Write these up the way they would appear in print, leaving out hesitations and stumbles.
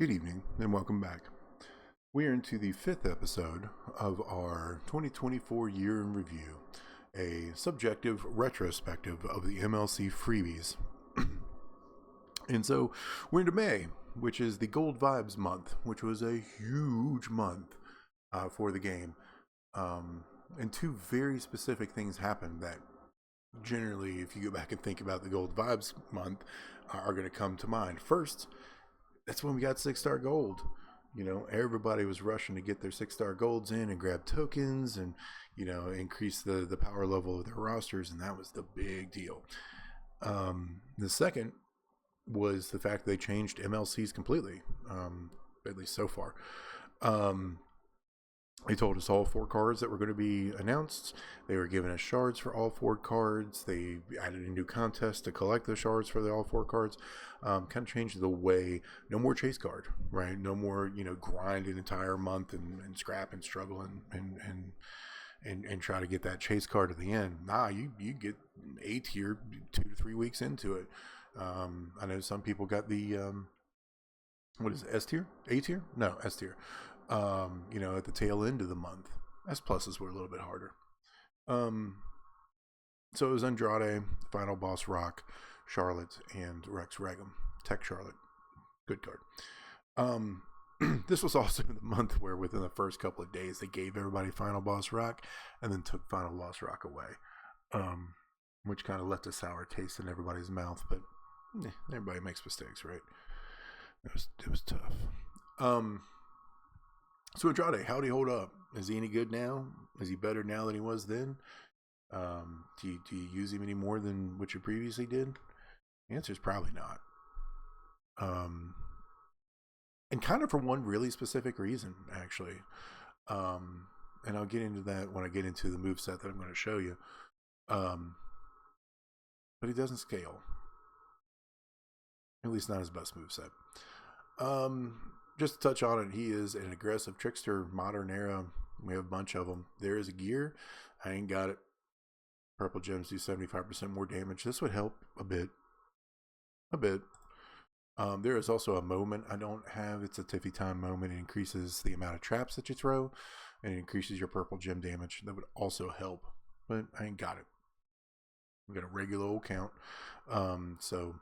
Good evening and welcome back. We are into the fifth episode of our 2024 year in review, a subjective retrospective of the MLC Freebies. And so we're into May, which is the Gold Vibes month, which was a huge month for the game. And two very specific things happened that generally, if you go back and think about the Gold Vibes month, are going to come to mind. First, that's when we got 6-star gold. You know, everybody was rushing to get their 6-star golds in and grab tokens and, increase the power level of their rosters. And that was the big deal. The second was the fact they changed MLCs completely, at least so far. They told us all 4 cards that were going to be announced. They were giving us shards for all 4 cards. They added a new contest to collect the shards for all 4 cards. Kind of changed the way. No more chase card, right? No more, grind an entire month and scrap and struggle and try to get that chase card at the end. Nah, you get A tier 2 to 3 weeks into it. I know some people got the what is it, S tier? A tier? No, S tier. At the tail end of the month. S pluses were a little bit harder. So it was Andrade, Final Boss Rock, Charlotte, and Rex Regum. Tech Charlotte. Good card. This was also the month where within the first couple of days they gave everybody Final Boss Rock and then took Final Boss Rock away. Which kind of left a sour taste in everybody's mouth, but everybody makes mistakes, right? It was tough. So Andrade, how'd he hold up? Is he any good now? Is he better now than he was then? Do you use him any more than what you previously did? The answer is probably not. And kind of for one really specific reason, actually. And I'll get into that when I get into the moveset that I'm going to show you. But he doesn't scale. At least not his best moveset. Just to touch on it, he is an aggressive trickster, modern era. We have a bunch of them. There is a gear. I ain't got it. Purple gems do 75% more damage. This would help a bit. There is also a moment I don't have. It's a Tiffy time moment. It increases the amount of traps that you throw, and it increases your purple gem damage. That would also help, but I ain't got it. We got a regular old count, so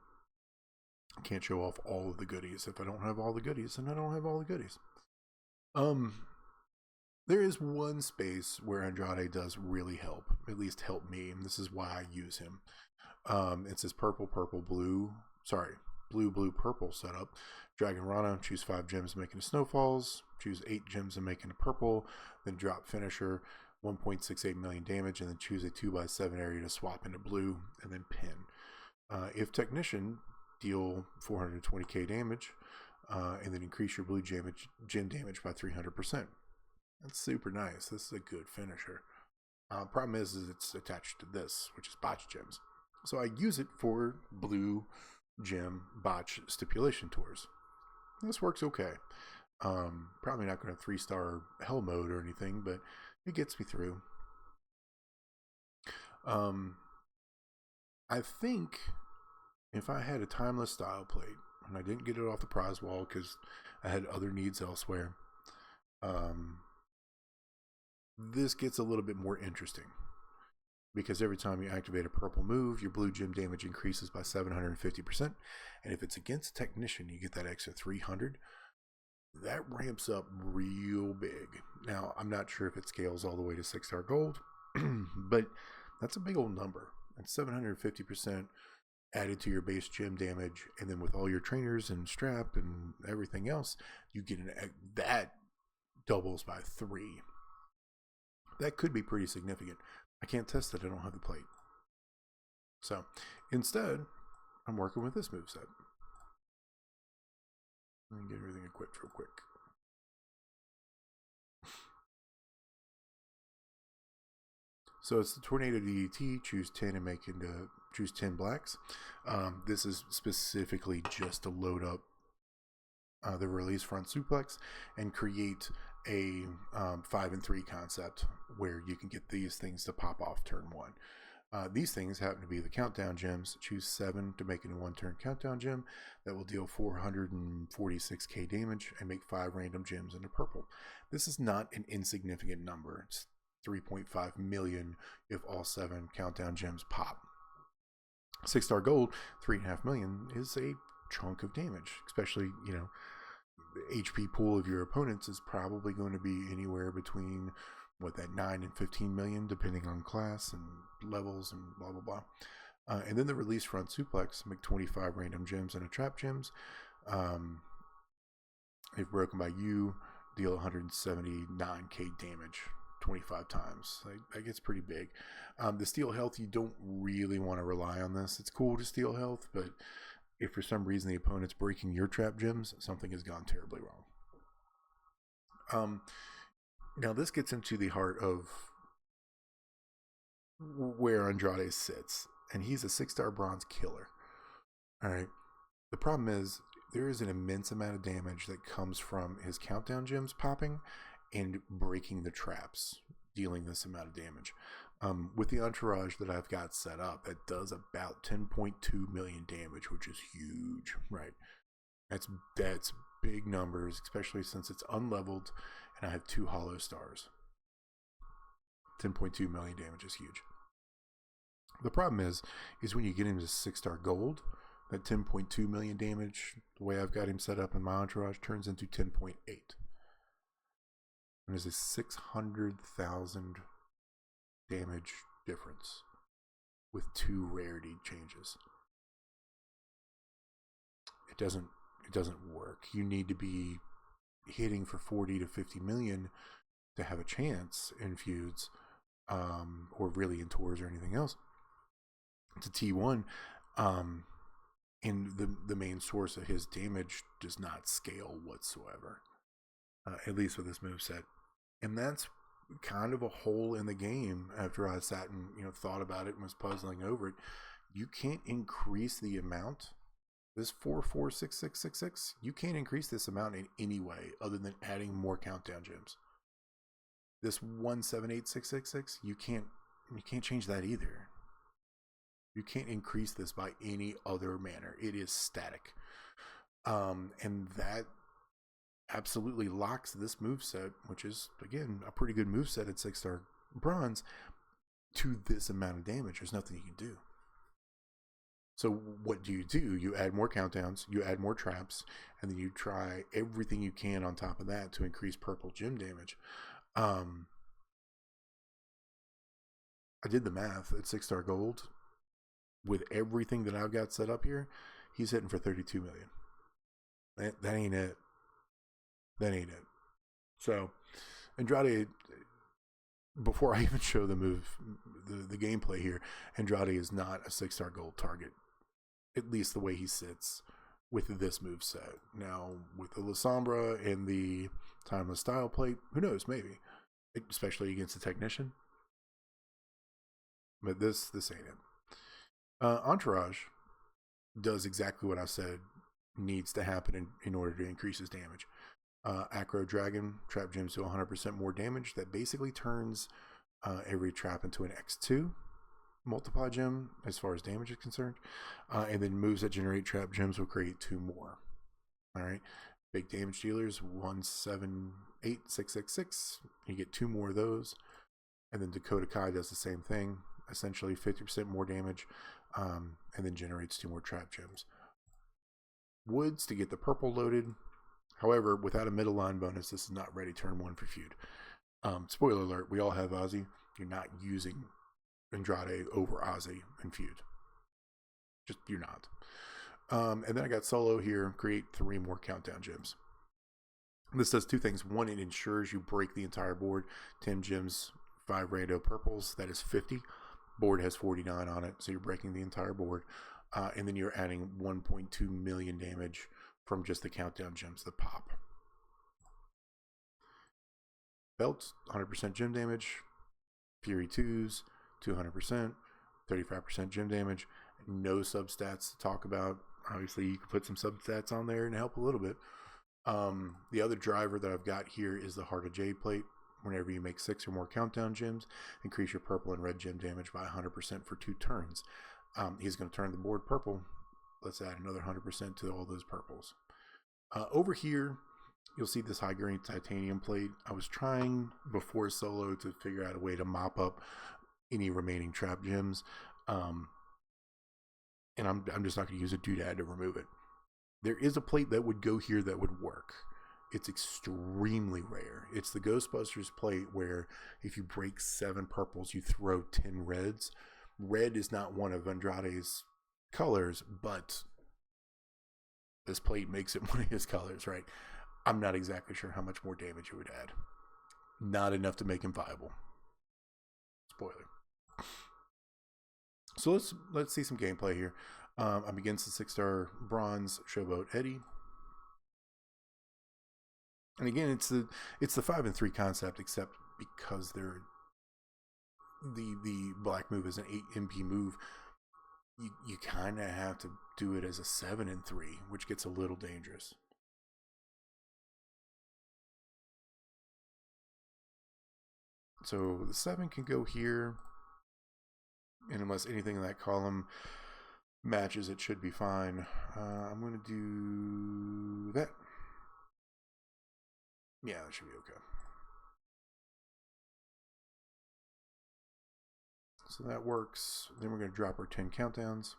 I can't show off all of the goodies. If I don't have all the goodies, then I don't have all the goodies. There is one space where Andrade does really help, at least help me, and this is why I use him. It's his blue, purple setup. Dragon Rana, choose 5 gems making a snowfalls, choose 8 gems and making a purple, then drop finisher, 1.68 million damage, and then choose a 2x7 area to swap into blue, and then pin. If Technician, deal 420k damage, and then increase your blue gem damage by 300%. That's super nice. This is a good finisher. Problem is it's attached to this, which is botch gems. So I use it for blue gem botch stipulation tours. This works okay. Probably not going to 3-star hell mode or anything, but it gets me through. I think if I had a timeless style plate and I didn't get it off the prize wall because I had other needs elsewhere, this gets a little bit more interesting because every time you activate a purple move, your blue gem damage increases by 750%, and if it's against Technician, you get that extra 300. That ramps up real big. Now, I'm not sure if it scales all the way to 6-star gold, but that's a big old number. That's 750% added to your base gem damage, and then with all your trainers and strap and everything else, you get that doubles by 3. That could be pretty significant. I can't test it. I don't have the plate. So instead, I'm working with this moveset. Let me get everything equipped real quick. So it's the Tornado DDT. Choose 10 and choose 10 blacks. This is specifically just to load up the release front suplex and create a 5 and 3 concept where you can get these things to pop off turn 1. These things happen to be the countdown gems. Choose 7 to make it a 1-turn countdown gem that will deal 446k damage and make 5 random gems into purple. This is not an insignificant number. It's 3.5 million if all 7 countdown gems pop. 6-star gold, 3.5 million is a chunk of damage, especially, the HP pool of your opponents is probably going to be anywhere between that 9 and 15 million, depending on class and levels and blah blah blah. And then the release front suplex, make 25 random gems and a trap gems. If broken by you, deal 179k damage 25 times. That gets pretty big. The steal health, you don't really want to rely on this. It's cool to steal health, but if for some reason the opponent's breaking your trap gems, something has gone terribly wrong. Now this gets into the heart of where Andrade sits, and he's a 6-star bronze killer. All right. The problem is there is an immense amount of damage that comes from his countdown gems popping and breaking the traps, dealing this amount of damage. With the entourage that I've got set up, that does about 10.2 million damage, which is huge, right? That's big numbers, especially since it's unleveled and I have 2 hollow stars. 10.2 million damage is huge. The problem is when you get into 6-star gold, that 10.2 million damage, the way I've got him set up in my entourage, turns into 10.8. And there's a 600,000 damage difference with 2 rarity changes. It doesn't work. You need to be hitting for 40 to 50 million to have a chance in feuds, or really in tours or anything else. It's a T1, and the main source of his damage does not scale whatsoever, at least with this moveset. And that's kind of a hole in the game after I sat and thought about it and was puzzling over it. You can't increase the amount. This 446666, you can't increase this amount in any way other than adding more countdown gems. This 178666, you can't change that either. You can't increase this by any other manner. It is static. And that absolutely locks this moveset, which is, again, a pretty good moveset at 6-star bronze, to this amount of damage. There's nothing you can do. So what do? You add more countdowns, you add more traps, and then you try everything you can on top of that to increase purple gem damage. I did the math at 6-star gold. With everything that I've got set up here, he's hitting for 32 million. That ain't it. That ain't it. So Andrade, before I even show the move, the gameplay here, Andrade is not a 6-star gold target, at least the way he sits with this move set. Now, with the La Sombra and the Timeless Style plate, who knows, maybe, especially against a technician. But this ain't it. Entourage does exactly what I said needs to happen in order to increase his damage. Acro Dragon trap gems to 100% more damage. That basically turns every trap into an X2 multiply gem as far as damage is concerned. And then moves that generate trap gems will create 2 more. All right. Big damage dealers, 178666. You get 2 more of those. And then Dakota Kai does the same thing. Essentially 50% more damage. And then generates 2 more trap gems. Woods to get the purple loaded. However, without a middle line bonus, this is not ready turn 1 for feud. Spoiler alert, we all have Ozzy. You're not using Andrade over Ozzy in feud. Just, you're not. And then I got Solo here, create 3 more countdown gems. This does 2 things. 1, it ensures you break the entire board. 10 gems, 5 rando purples, that is 50. Board has 49 on it, so you're breaking the entire board. And then you're adding 1.2 million damage from just the countdown gems that pop. Belt, 100% gem damage. Fury 2s, 200%, 35% gem damage. No substats to talk about. Obviously, you can put some substats on there and help a little bit. The other driver that I've got here is the Heart of Jade plate. Whenever you make 6 or more countdown gems, increase your purple and red gem damage by 100% for 2 turns. He's going to turn the board purple. Let's add another 100% to all those purples. Over here, you'll see this high grade titanium plate. I was trying before solo to figure out a way to mop up any remaining trap gems. And I'm just not going to use a doodad to remove it. There is a plate that would go here that would work. It's extremely rare. It's the Ghostbusters plate where if you break 7 purples, you throw 10 reds. Red is not one of Andrade's colors, but this plate makes it one of his colors, right? I'm not exactly sure how much more damage it would add. Not enough to make him viable. Spoiler. So let's see some gameplay here. I'm against the 6-star bronze Showboat Eddie. And again, it's the 5 and 3 concept, except because they're the black move is an 8 MP move. You kind of have to do it as a 7 and 3, which gets a little dangerous. So the 7 can go here, and unless anything in that column matches, it should be fine. I'm going to do that. Yeah, that should be okay. So that works. Then we're going to drop our 10 countdowns.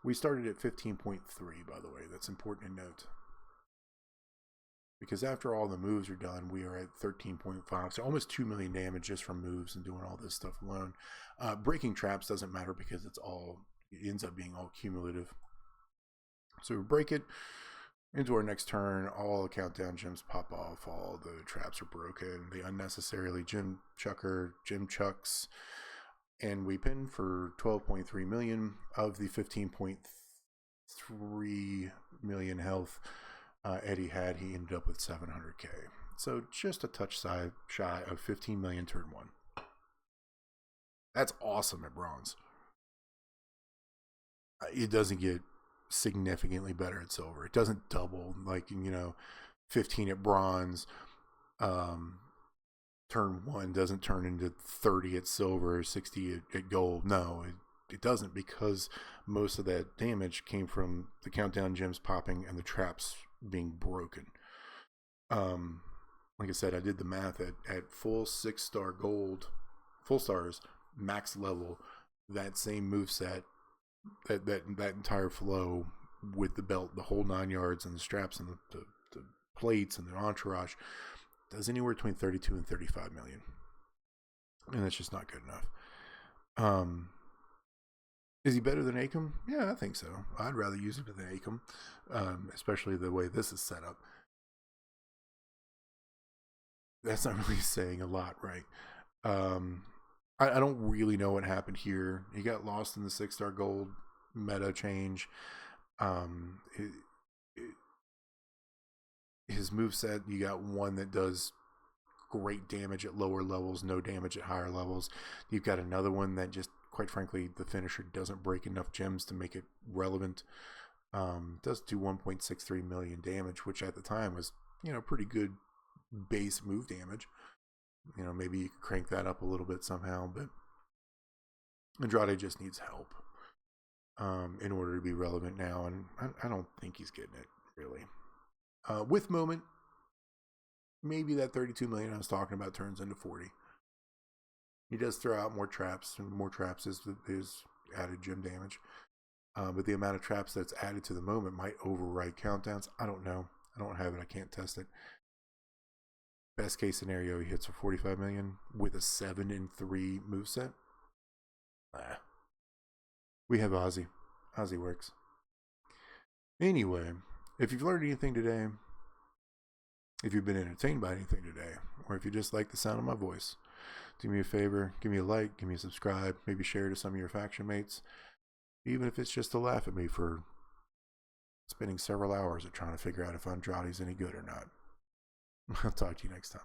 We started at 15.3, by the way. That's important to note. Because after all the moves are done, we are at 13.5. So almost 2 million damage just from moves and doing all this stuff alone. Breaking traps doesn't matter because it ends up being all cumulative. So we break it. Into our next turn, all the countdown gems pop off. All the traps are broken. They unnecessarily gem chucks. And we pin for 12.3 million of the 15.3 million health Eddie had. He ended up with 700k. So just a touch shy of 15 million turn 1. That's awesome at bronze. It doesn't get significantly better at silver. It doesn't double, like, 15 at bronze. Turn 1 doesn't turn into 30 at silver, 60 at gold. No, it doesn't, because most of that damage came from the countdown gems popping and the traps being broken. Like I said, I did the math at full 6-star gold, full stars, max level, that same moveset, that entire flow with the belt, the whole 9 yards, and the straps and the plates and the entourage does anywhere between 32 and 35 million. And that's just not good enough. Is he better than Acom? Yeah, I think so. I'd rather use him than Acom, especially the way this is set up. That's not really saying a lot, right? I don't really know what happened here. He got lost in the 6-star gold meta change. His moveset, you got one that does great damage at lower levels, no damage at higher levels. You've got another one that just, quite frankly, the finisher doesn't break enough gems to make it relevant. Does do 1.63 million damage, which at the time was, pretty good base move damage. Maybe you could crank that up a little bit somehow, but Andrade just needs help in order to be relevant now, and I don't think he's getting it, really. With moment, maybe that 32 million I was talking about turns into 40. He does throw out more traps, and more traps is added gem damage. But the amount of traps that's added to the moment might overwrite countdowns. I don't know. I don't have it. I can't test it. Best case scenario, he hits for 45 million with a 7 and 3 moveset. We have Ozzy. Ozzy works. Anyway, if you've learned anything today, if you've been entertained by anything today, or if you just like the sound of my voice, do me a favor, give me a like, give me a subscribe, maybe share it to some of your faction mates, even if it's just to laugh at me for spending several hours at trying to figure out if Andrade's any good or not. I'll talk to you next time.